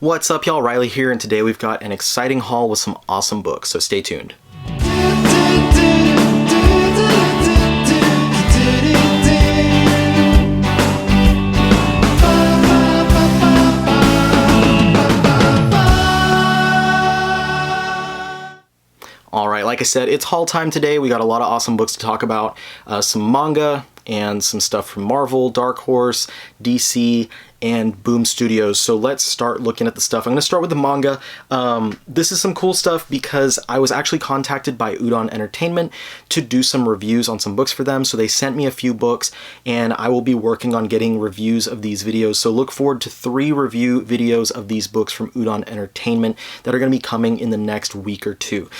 What's up, y'all? Reilly here, and today we've got an exciting haul with some awesome books, so stay tuned. Alright, like I said, it's haul time today. We got a lot of awesome books to talk about. Some manga and some stuff from Marvel, Dark Horse, DC, and Boom Studios. So let's start looking at the stuff. I'm going to start with the manga. This is some cool stuff because I was actually contacted by UDON Entertainment to do some reviews on some books for them. So they sent me a few books and I will be working on getting reviews of these videos. So look forward to 3 review videos of these books from UDON Entertainment that are going to be coming in the next week or two.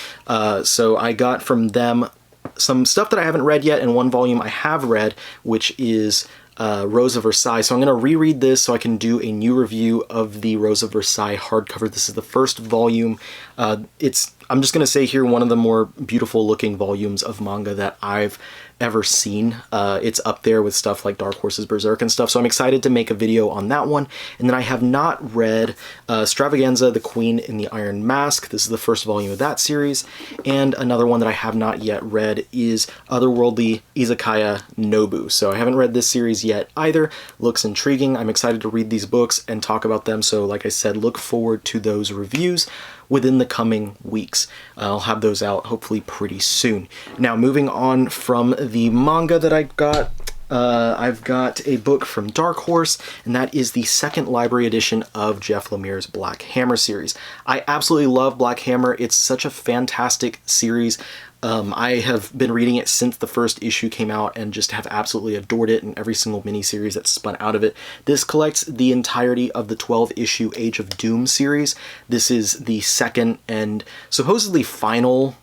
So I got from them some stuff that I haven't read yet and one volume I have read, which is Rose of Versailles. So I'm going to reread this so I can do a new review of the Rose of Versailles hardcover. This is the first volume. I'm just going to say here, one of the more beautiful looking volumes of manga that I've ever seen. It's up there with stuff like Dark Horse's Berserk and stuff, so I'm excited to make a video on that one. And then I have not read Stravaganza, The Queen in the Iron Mask. This is the first volume of that series. And another one that I have not yet read is Otherworldly Izakaya Nobu. So I haven't read this series yet either. Looks intriguing. I'm excited to read these books and talk about them. So like I said, look forward to those reviews within the coming weeks. I'll have those out hopefully pretty soon. Now, moving on from the manga that I've got a book from Dark Horse, and that is the second library edition of Jeff Lemire's Black Hammer series. I absolutely love Black Hammer. It's such a fantastic series. I have been reading it since the first issue came out and just have absolutely adored it and every single miniseries that's spun out of it. This collects the entirety of the 12-issue Age of Doom series. This is the second and supposedly final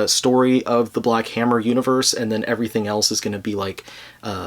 story of the Black Hammer universe, and then everything else is going to be like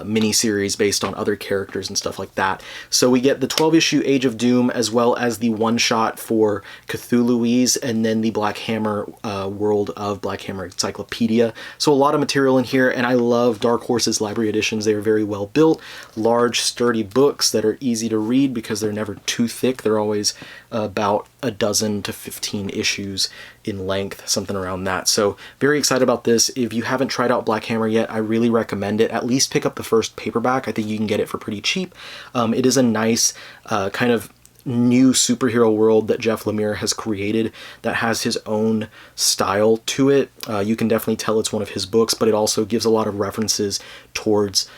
mini-series based on other characters and stuff like that. So we get the 12-issue Age of Doom as well as the one-shot for Cthulhuese, and then the Black Hammer World of Black Hammer Encyclopedia. So a lot of material in here, and I love Dark Horse's library editions. They are very well built, large, sturdy books that are easy to read because they're never too thick. They're always about a dozen to 15 issues in length, something around that. So very excited about this. If you haven't tried out Black Hammer yet, I really recommend it. At least pick up the first paperback. I think you can get it for pretty cheap. It is a nice kind of new superhero world that Jeff Lemire has created that has his own style to it. You can definitely tell it's one of his books, but it also gives a lot of references towards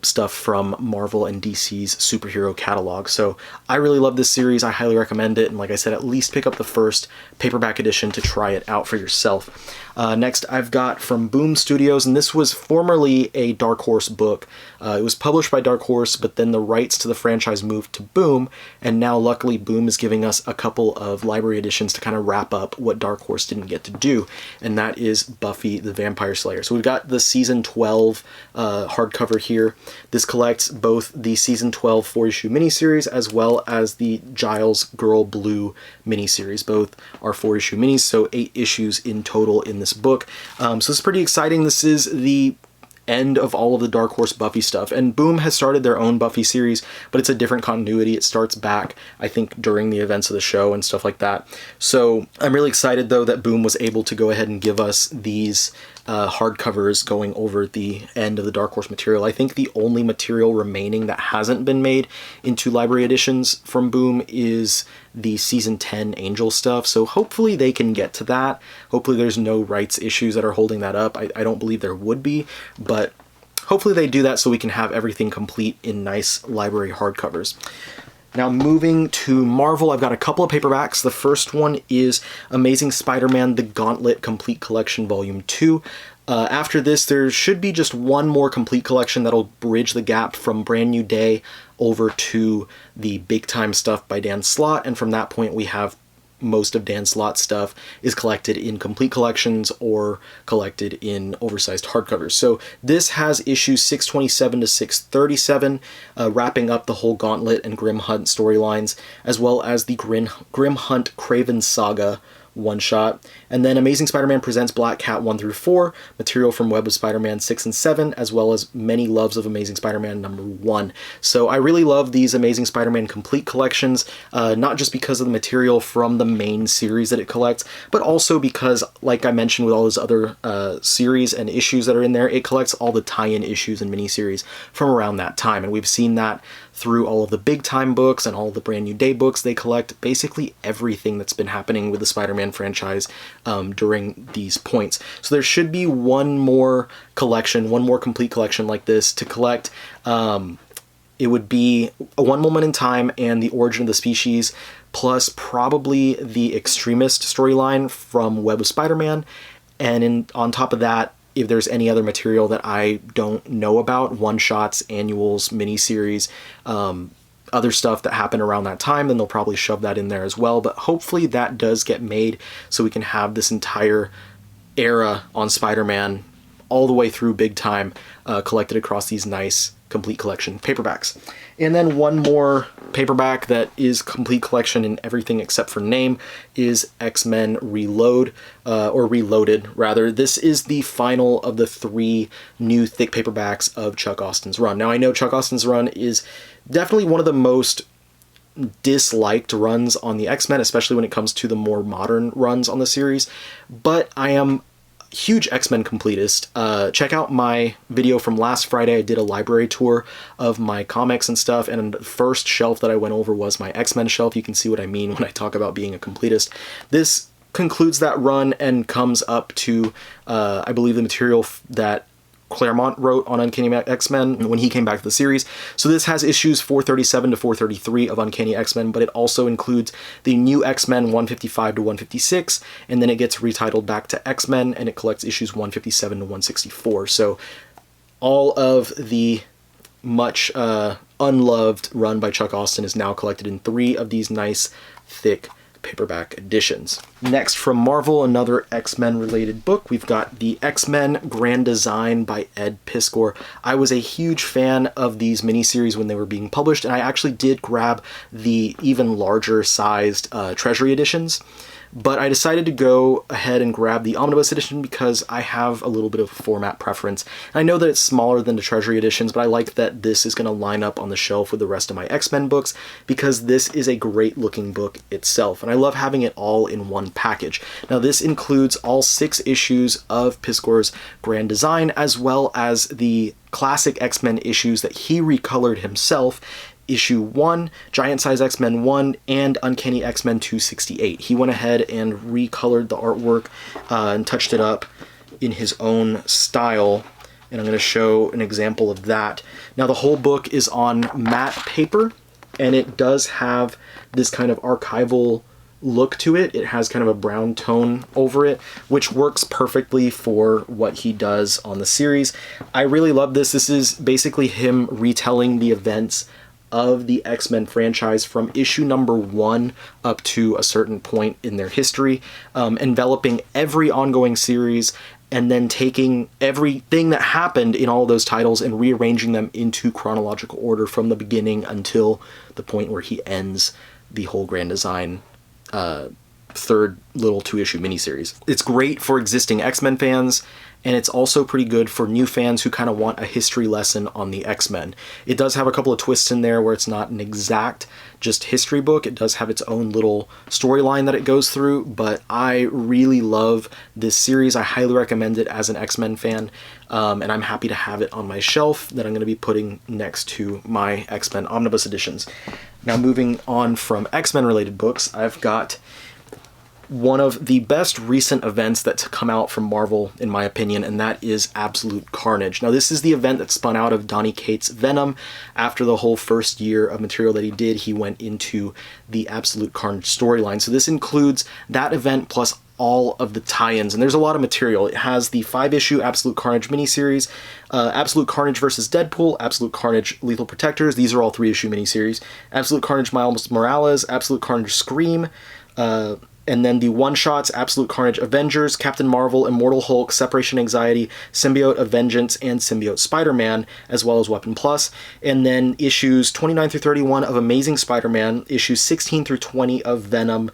stuff from Marvel and DC's superhero catalog. So I really love this series. I highly recommend it. And like I said, at least pick up the first paperback edition to try it out for yourself. Next, I've got from Boom Studios, and this was formerly a Dark Horse book. It was published by Dark Horse, but then the rights to the franchise moved to Boom, and now luckily Boom is giving us a couple of library editions to kind of wrap up what Dark Horse didn't get to do, and that is Buffy the Vampire Slayer. So we've got the Season 12 hardcover here. This collects both the Season 12 4-issue miniseries as well as the Giles Girl Blue miniseries. Both are 4-issue minis, so 8 issues in total in this book. So it's pretty exciting. This is the end of all of the Dark Horse Buffy stuff, and Boom has started their own Buffy series, but it's a different continuity. It starts back, I think, during the events of the show and stuff like that. So I'm really excited though that Boom was able to go ahead and give us these hardcovers going over the end of the Dark Horse material. I think the only material remaining that hasn't been made into library editions from Boom is the Season 10 Angel stuff, so hopefully they can get to that. Hopefully there's no rights issues that are holding that up. I don't believe there would be, but hopefully they do that so we can have everything complete in nice library hardcovers. Now moving to Marvel, I've got a couple of paperbacks. The first one is Amazing Spider-Man The Gauntlet Complete Collection Volume 2. After this, there should be just one more complete collection that'll bridge the gap from Brand New Day over to the big time stuff by Dan Slott, and from that point we have most of Dan Slott's stuff is collected in complete collections or collected in oversized hardcovers. So this has issues 627 to 637, wrapping up the whole Gauntlet and Grim Hunt storylines, as well as the Grim Hunt Craven Saga one-shot. And then Amazing Spider-Man Presents Black Cat 1 through 4, material from Web of Spider-Man 6 and 7, as well as Many Loves of Amazing Spider-Man number 1. So I really love these Amazing Spider-Man complete collections, not just because of the material from the main series that it collects, but also because, like I mentioned with all those other series and issues that are in there, it collects all the tie-in issues and miniseries from around that time. And we've seen that through all of the big time books and all the Brand New Day books. They collect basically everything that's been happening with the Spider-Man franchise during these points. So there should be one more collection, one more complete collection like this to collect. It would be a One Moment in Time and the Origin of the Species, plus probably the Extremist storyline from Web of Spider-Man. And on top of that, if there's any other material that I don't know about, one-shots, annuals, miniseries, other stuff that happened around that time, then they'll probably shove that in there as well. But hopefully that does get made so we can have this entire era on Spider-Man all the way through big time collected across these nice complete collection paperbacks. And then one more paperback that is complete collection in everything except for name is X-Men Reload, or Reloaded rather. This is the final of the 3 new thick paperbacks of Chuck Austin's run. Now I know Chuck Austin's run is definitely one of the most disliked runs on the X-Men, especially when it comes to the more modern runs on the series, but I am huge X-Men completist. Check out my video from last Friday. I did a library tour of my comics and stuff, and the first shelf that I went over was my X-Men shelf. You can see what I mean when I talk about being a completist. This concludes that run and comes up to, I believe, the material that Claremont wrote on Uncanny X-Men when he came back to the series. So this has issues 437 to 433 of Uncanny X-Men, but it also includes the new X-Men 155 to 156, and then it gets retitled back to X-Men, and it collects issues 157 to 164. So all of the much unloved run by Chuck Austin is now collected in 3 of these nice, thick paperback editions. Next, from Marvel, another X-Men related book, we've got the X-Men Grand Design by Ed Piskor. I was a huge fan of these miniseries when they were being published, and I actually did grab the even larger sized Treasury editions. But I decided to go ahead and grab the Omnibus edition because I have a little bit of a format preference. And I know that it's smaller than the Treasury editions, but I like that this is going to line up on the shelf with the rest of my X-Men books because this is a great looking book itself. And I love having it all in one package. Now this includes all 6 issues of Piskor's Grand Design, as well as the classic X-Men issues that he recolored himself. Issue 1, Giant Size X-Men 1, and Uncanny X-Men 268. He went ahead and recolored the artwork and touched it up in his own style, and I'm going to show an example of that. Now the whole book is on matte paper, and it does have this kind of archival look to it. It has kind of a brown tone over it, which works perfectly for what he does on the series. I really love this. This is basically him retelling the events of the X-Men franchise from issue number 1 up to a certain point in their history, enveloping every ongoing series, and then taking everything that happened in all those titles and rearranging them into chronological order from the beginning until the point where he ends the whole Grand Design third little 2-issue miniseries. It's great for existing X-Men fans, and it's also pretty good for new fans who kind of want a history lesson on the X-Men. It does have a couple of twists in there where it's not an exact just history book. It does have its own little storyline that it goes through, but I really love this series. I highly recommend it as an X-Men fan, and I'm happy to have it on my shelf that I'm going to be putting next to my X-Men Omnibus editions. Now moving on from X-Men related books, I've got one of the best recent events that's come out from Marvel, in my opinion, and that is Absolute Carnage. Now, this is the event that spun out of Donny Cates' Venom. After the whole first year of material that he did, he went into the Absolute Carnage storyline. So this includes that event plus all of the tie-ins, and there's a lot of material. It has the 5-issue Absolute Carnage miniseries, Absolute Carnage vs. Deadpool, Absolute Carnage Lethal Protectors, these are all 3-issue miniseries, Absolute Carnage Miles Morales, Absolute Carnage Scream, and then the one-shots, Absolute Carnage Avengers, Captain Marvel, Immortal Hulk, Separation Anxiety, Symbiote of Vengeance, and Symbiote Spider-Man, as well as Weapon Plus. And then issues 29 through 31 of Amazing Spider-Man, issues 16 through 20 of Venom,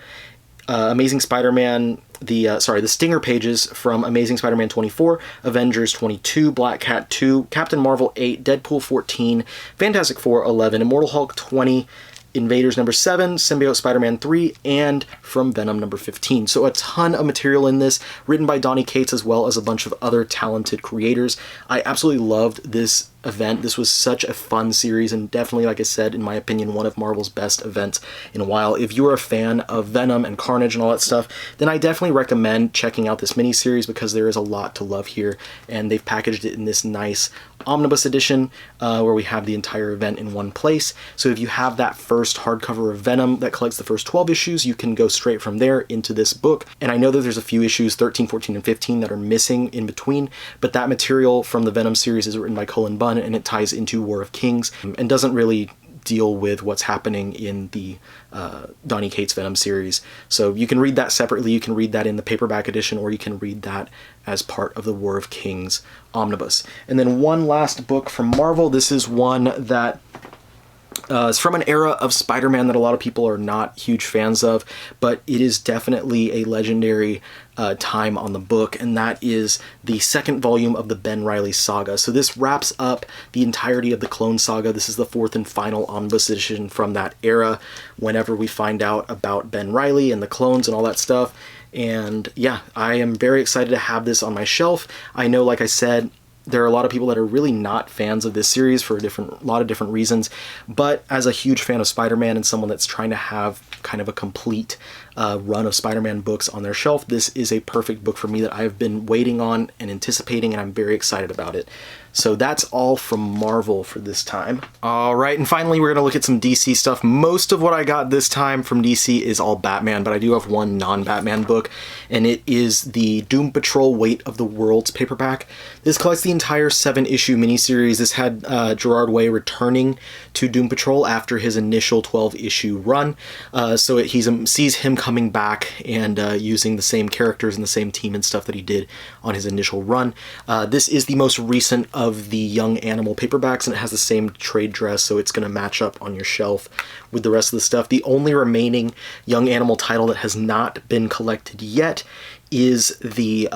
Amazing Spider-Man, the Stinger pages from Amazing Spider-Man 24, Avengers 22, Black Cat 2, Captain Marvel 8, Deadpool 14, Fantastic Four 11, Immortal Hulk 20, Invaders number 7, Symbiote Spider-Man 3, and from Venom number 15. So a ton of material in this, written by Donny Cates as well as a bunch of other talented creators. I absolutely loved this event. This was such a fun series, and definitely, like I said, in my opinion, one of Marvel's best events in a while. If you are a fan of Venom and Carnage and all that stuff, then I definitely recommend checking out this miniseries because there is a lot to love here, and they've packaged it in this nice omnibus edition where we have the entire event in one place. So if you have that first hardcover of Venom that collects the first 12 issues, you can go straight from there into this book. And I know that there's a few issues, 13, 14, and 15, that are missing in between, but that material from the Venom series is written by Cullen Bunn, and it ties into War of Kings and doesn't really deal with what's happening in the Donny Cates Venom series. So you can read that separately, you can read that in the paperback edition, or you can read that as part of the War of Kings omnibus. And then one last book from Marvel. This is one that it's from an era of Spider-Man that a lot of people are not huge fans of, but it is definitely a legendary time on the book, and that is the second volume of the Ben Reilly saga. So this wraps up the entirety of the Clone Saga. This is the fourth and final omnibus edition from that era, whenever we find out about Ben Reilly and the clones and all that stuff. And yeah, I am very excited to have this on my shelf. I know, like I said, there are a lot of people that are really not fans of this series for a lot of different reasons, but as a huge fan of Spider-Man and someone that's trying to have kind of a complete run of Spider-Man books on their shelf, this is a perfect book for me that I've been waiting on and anticipating, and I'm very excited about it. So that's all from Marvel for this time. All right, and finally we're gonna look at some DC stuff. Most of what I got this time from DC is all Batman, but I do have one non-Batman book, and it is the Doom Patrol Weight of the Worlds paperback. This collects the entire 7-issue miniseries. This had Gerard Way returning to Doom Patrol after his initial 12-issue run. So he sees him coming back and using the same characters and the same team and stuff that he did on his initial run. This is the most recent of the Young Animal paperbacks, and it has the same trade dress, so it's going to match up on your shelf with the rest of the stuff. The only remaining Young Animal title that has not been collected yet is the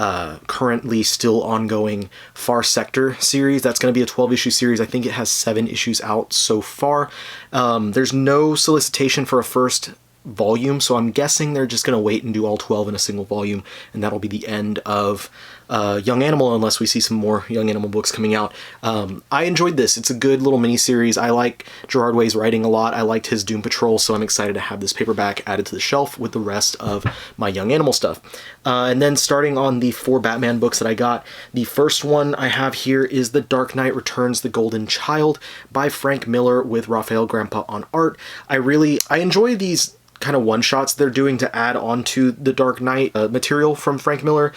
currently still ongoing Far Sector series. That's going to be a 12-issue series. I think it has 7 issues out so far. There's no solicitation for a first volume, so I'm guessing they're just going to wait and do all 12 in a single volume, and that'll be the end of Young Animal, unless we see some more Young Animal books coming out. I enjoyed this. It's a good little mini-series. I like Gerard Way's writing a lot. I liked his Doom Patrol, so I'm excited to have this paperback added to the shelf with the rest of my Young Animal stuff. And then starting on the 4 Batman books that I got, the first one I have here is The Dark Knight Returns the Golden Child by Frank Miller with Raphael Grandpa on art. I enjoy these kind of one-shots they're doing to add on to the Dark Knight material from Frank Miller.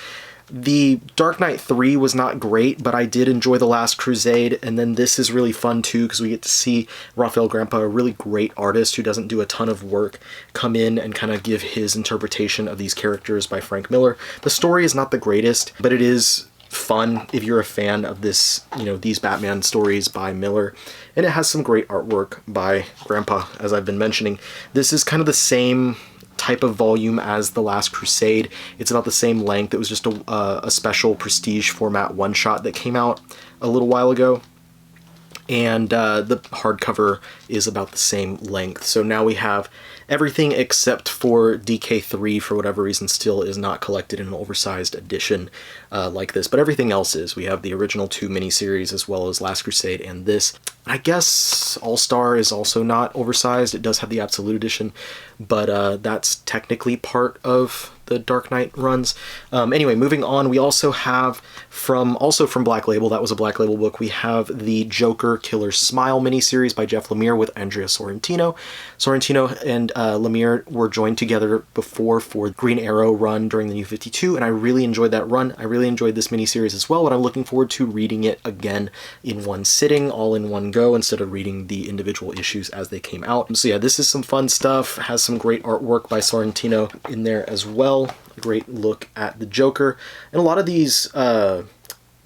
The Dark Knight 3 was not great, but I did enjoy The Last Crusade, and then this is really fun too because we get to see Raphael Grandpa, a really great artist who doesn't do a ton of work, come in and kind of give his interpretation of these characters by Frank Miller. The story is not the greatest, but it is fun if you're a fan of this, these Batman stories by Miller, and it has some great artwork by Grandpa, as I've been mentioning. This is kind of the same type of volume as The Last Crusade. It's about the same length. It was just a special prestige format one-shot that came out a little while ago, and the hardcover is about the same length. So now we have everything except for DK3, for whatever reason, still is not collected in an oversized edition like this, but everything else is. We have the original 2 miniseries as well as Last Crusade and this. I guess All-Star is also not oversized. It does have the Absolute Edition, but that's technically part of the Dark Knight runs. Anyway, moving on, we also have from Black Label, that was a Black Label book, we have the Joker Killer Smile miniseries by Jeff Lemire with Andrea Sorrentino. Sorrentino and Lemire were joined together before for Green Arrow run during the New 52, and I really enjoyed that run. I really enjoyed this miniseries as well, and I'm looking forward to reading it again in one sitting, all in one go, instead of reading the individual issues as they came out. So yeah, this is some fun stuff, has some great artwork by Sorrentino in there as well. A great look at the Joker, and a lot of these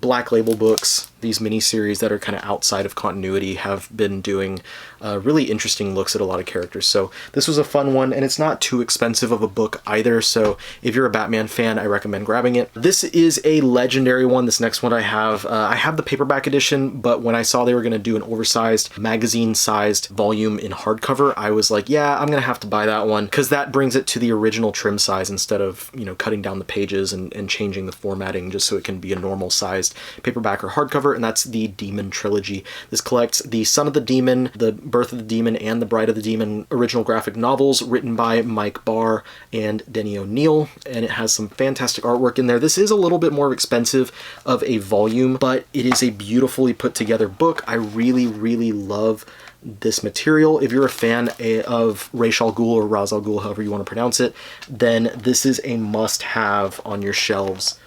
Black Label books these miniseries that are kind of outside of continuity have been doing really interesting looks at a lot of characters. So this was a fun one, and it's not too expensive of a book either, so if you're a Batman fan, I recommend grabbing it. This is a legendary one. This next one I have the paperback edition, but when I saw they were going to do an oversized magazine-sized volume in hardcover, I was like, yeah, I'm going to have to buy that one, because that brings it to the original trim size instead of, you know, cutting down the pages and changing the formatting just so it can be a normal sized paperback or hardcover, and that's the Demon Trilogy. This collects the Son of the Demon, the Birth of the Demon, and the Bride of the Demon original graphic novels written by Mike Barr and Denny O'Neil, and it has some fantastic artwork in there. This is a little bit more expensive of a volume, but it is a beautifully put together book. I really, really love this material. If you're a fan of Ra's al Ghul or Ra's al Ghul, however you want to pronounce it, then this is a must-have on your shelves.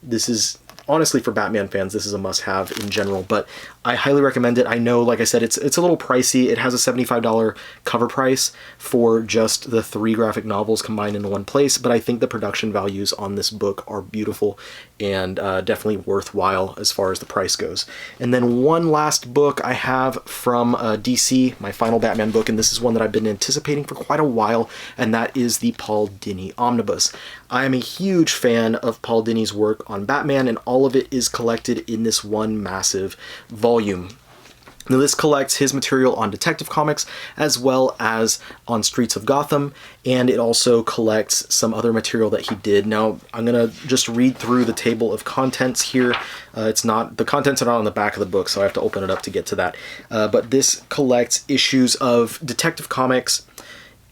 This is, honestly, for Batman fans, this is a must-have in general, but I highly recommend it. I know, like I said, it's a little pricey. It has a $75 cover price for just the 3 graphic novels combined into one place, but I think the production values on this book are beautiful and definitely worthwhile as far as the price goes. And then one last book I have from DC, my final Batman book, and this is one that I've been anticipating for quite a while, and that is the Pauldini Omnibus. I am a huge fan of Paul Dini's work on Batman, and all of it is collected in this one massive volume. Now, this collects his material on Detective Comics as well as on Streets of Gotham, and it also collects some other material that he did. Now, I'm gonna just read through the table of contents here. The contents are not on the back of the book, so I have to open it up to get to that. But this collects issues of Detective Comics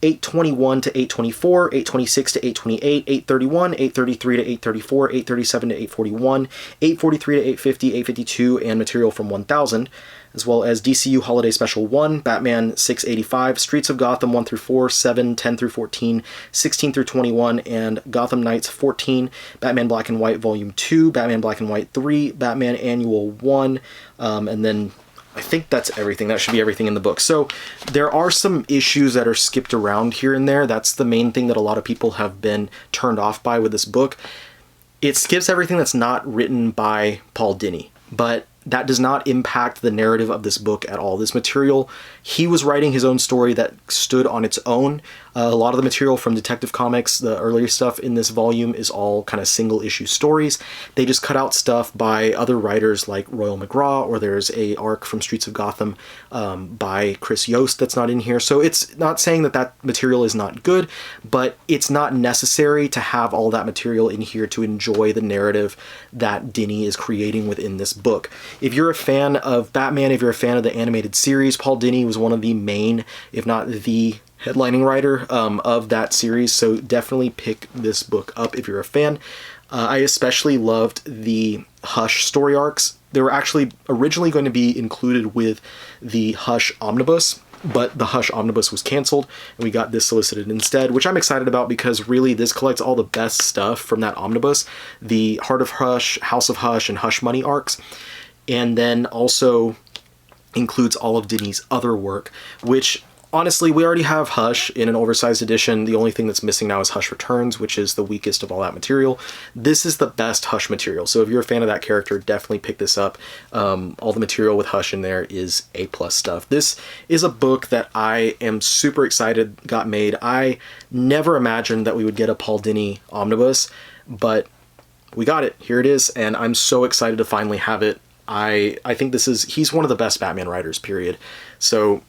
821 to 824, 826 to 828, 831, 833 to 834, 837 to 841, 843 to 850, 852, and material from 1000, as well as DCU Holiday Special 1, Batman 685, Streets of Gotham 1 through 4, 7, 10 through 14, 16 through 21, and Gotham Knights 14, Batman Black and White Volume 2, Batman Black and White 3, Batman Annual 1, and then I think that's everything. That should be everything in the book. So there are some issues that are skipped around here and there. That's the main thing that a lot of people have been turned off by with this book. It skips everything that's not written by Paul Dini, but that does not impact the narrative of this book at all. This material, he was writing his own story that stood on its own. A lot of the material from Detective Comics, the earlier stuff in this volume, is all kind of single issue stories. They just cut out stuff by other writers like Royal McGraw, or there's a arc from Streets of Gotham by Chris Yost that's not in here. So it's not saying that that material is not good, but it's not necessary to have all that material in here to enjoy the narrative that Dini is creating within this book. If you're a fan of Batman, if you're a fan of the animated series, Paul Dini was one of the main, if not the headlining writer of that series, so definitely pick this book up if you're a fan. I especially loved the Hush story arcs. They were actually originally going to be included with the Hush Omnibus, but the Hush Omnibus was canceled, and we got this solicited instead, which I'm excited about because really this collects all the best stuff from that omnibus, the Heart of Hush, House of Hush, and Hush Money arcs, and then also includes all of Dini's other work, which honestly, we already have Hush in an oversized edition. The only thing that's missing now is Hush Returns, which is the weakest of all that material. This is the best Hush material, so if you're a fan of that character, definitely pick this up. All the material with Hush in there is A+ stuff. This is a book that I am super excited got made. I never imagined that we would get a Paul Dini omnibus, but we got it. Here it is, and I'm so excited to finally have it. I think he's one of the best Batman writers, period. So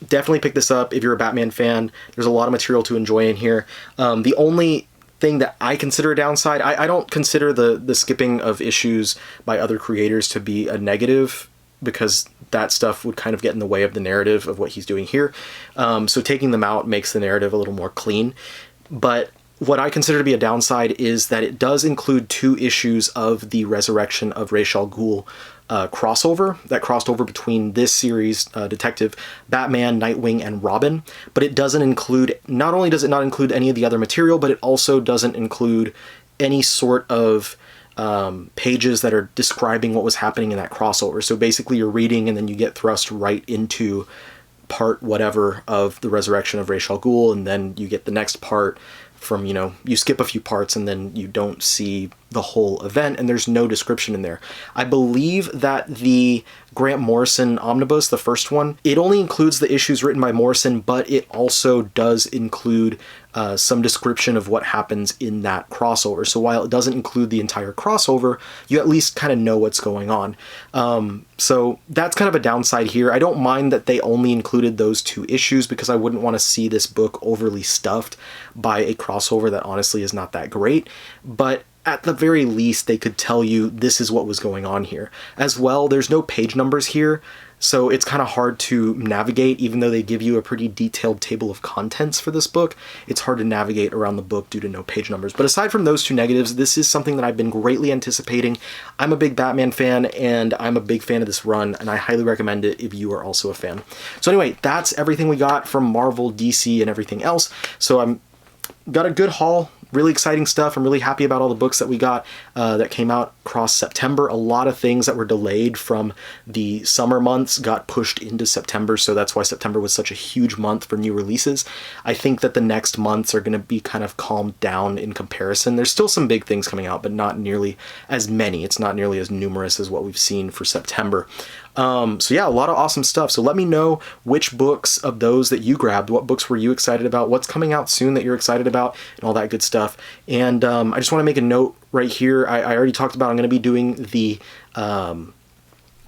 definitely pick this up if you're a Batman fan. There's a lot of material to enjoy in here. The only thing that I consider a downside, I don't consider the skipping of issues by other creators to be a negative, because that stuff would kind of get in the way of the narrative of what he's doing here. So taking them out makes the narrative a little more clean. But what I consider to be a downside is that it does include 2 issues of the Resurrection of Ra's al Ghul crossover that crossed over between this series, Detective Batman, Nightwing, and Robin, but it doesn't include, not only does it not include any of the other material, but it also doesn't include any sort of pages that are describing what was happening in that crossover. So basically you're reading and then you get thrust right into part whatever of the Resurrection of Ra's al Ghul, and then you get the next part from, you skip a few parts and then you don't see the whole event, and there's no description in there. I believe that the Grant Morrison Omnibus, the first one, it only includes the issues written by Morrison, but it also does include some description of what happens in that crossover. So while it doesn't include the entire crossover, you at least kind of know what's going on. So that's kind of a downside here. I don't mind that they only included those 2 issues, because I wouldn't want to see this book overly stuffed by a crossover that honestly is not that great. But at the very least, they could tell you this is what was going on here. As well, there's no page numbers here, so it's kind of hard to navigate. Even though they give you a pretty detailed table of contents for this book, it's hard to navigate around the book due to no page numbers. But aside from those 2 negatives, this is something that I've been greatly anticipating. I'm a big Batman fan, and I'm a big fan of this run, and I highly recommend it if you are also a fan. So anyway, that's everything we got from Marvel, DC, and everything else. So I'm got a good haul. Really exciting stuff. I'm really happy about all the books that we got that came out across September. A lot of things that were delayed from the summer months got pushed into September, so that's why September was such a huge month for new releases. I think that the next months are going to be kind of calmed down in comparison. There's still some big things coming out, but not nearly as many. It's not nearly as numerous as what we've seen for September. So yeah, a lot of awesome stuff. So let me know which books of those that you grabbed, what books were you excited about, what's coming out soon that you're excited about, and all that good stuff. And I just want to make a note right here. I already talked about I'm going to be doing the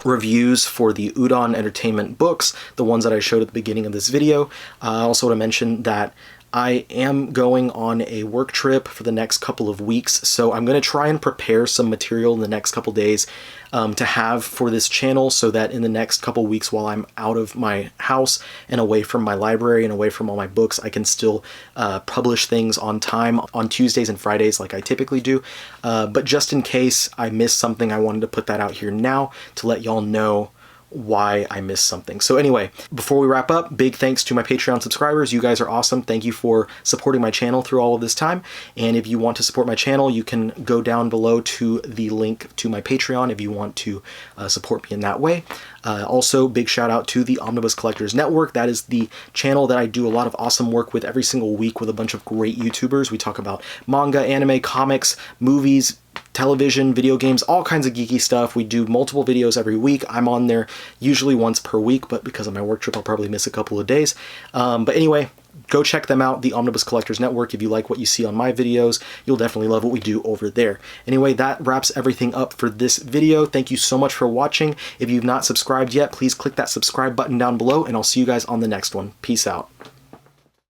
reviews for the UDON Entertainment books, the ones that I showed at the beginning of this video. I also want to mention that I am going on a work trip for the next couple of weeks, so I'm going to try and prepare some material in the next couple days to have for this channel, so that in the next couple weeks while I'm out of my house and away from my library and away from all my books, I can still publish things on time on Tuesdays and Fridays like I typically do. But just in case I missed something, I wanted to put that out here now to let y'all know why I missed something. So anyway, before we wrap up, big thanks to my Patreon subscribers. You guys are awesome. Thank you for supporting my channel through all of this time. And if you want to support my channel, you can go down below to the link to my Patreon if you want to support me in that way. Also, big shout out to the Omnibus Collectors Network. That is the channel that I do a lot of awesome work with every single week with a bunch of great YouTubers. We talk about manga, anime, comics, movies, television, video games, all kinds of geeky stuff. We do multiple videos every week. I'm on there usually once per week, but because of my work trip, I'll probably miss a couple of days. But anyway, go check them out, the Omnibus Collectors Network. If you like what you see on my videos, you'll definitely love what we do over there. Anyway, that wraps everything up for this video. Thank you so much for watching. If you've not subscribed yet, please click that subscribe button down below, and I'll see you guys on the next one. Peace out.